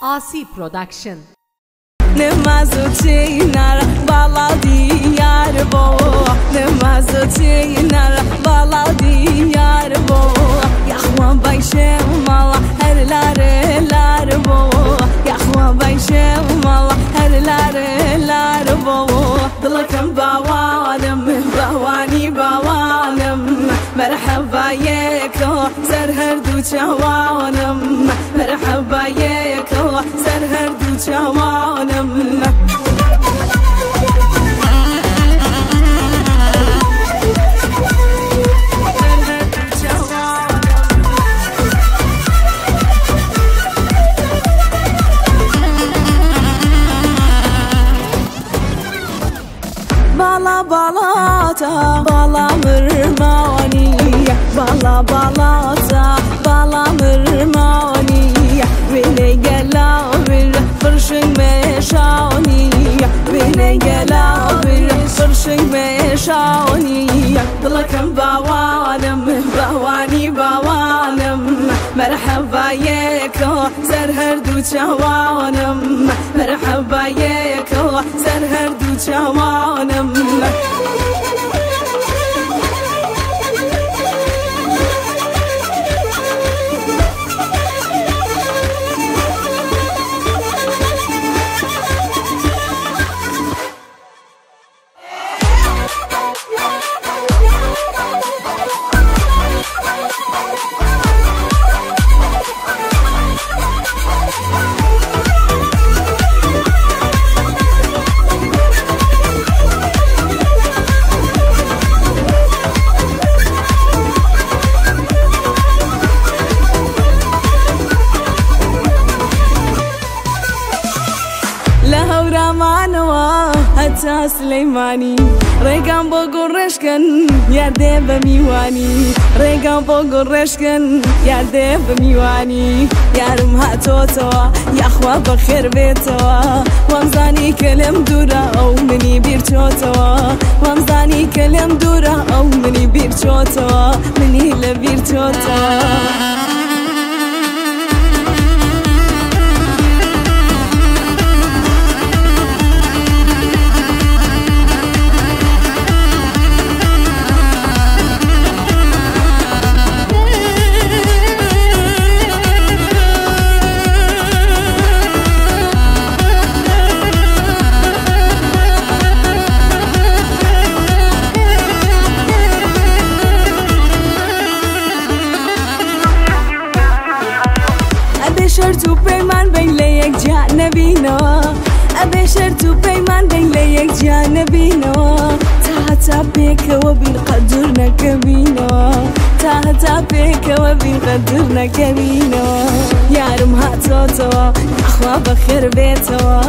Asi Production. Nemazucinar baladiyar bo, nemazucinar baladiyar bo. Yahwa bayşem mala herlar bo, yahwa bayşem mala herlar bo. Dilakam bawanım, bawani bawanım. مرحبا ياكو سرهر دو جوانم مرحبا ياكو سرهر دو جوانم Bala balata bala mırmani bala balata bala mırmani beni gela bir fırşın meşani beni gela bir fırşın meşani Dilakam bawanım bawani bawanım مرحبا ياكو سرهر دو جوانم مرحبا ياكو سرهر دو جوانم لهورا معنوا حتى سليماني ريقان بوغو رشكن ياردي بميواني ريقان بوغو رشكن ياردي بميواني يارم هاتوتوا يا اخوا بخير بيتوا وامزاني كلم دورا او مني بيرتوتوا وامزاني كلم دورا او مني بيرتوتوا مني لبيرتوتوا شرط پیمان بین لیک جانبینو ابی شرط پیمان بین لیک جانبینو تا پیک و بین قدر نکبینو تا پیک و بین قدر نکبینو یارم هاتو تو اخوا بخیر بیتو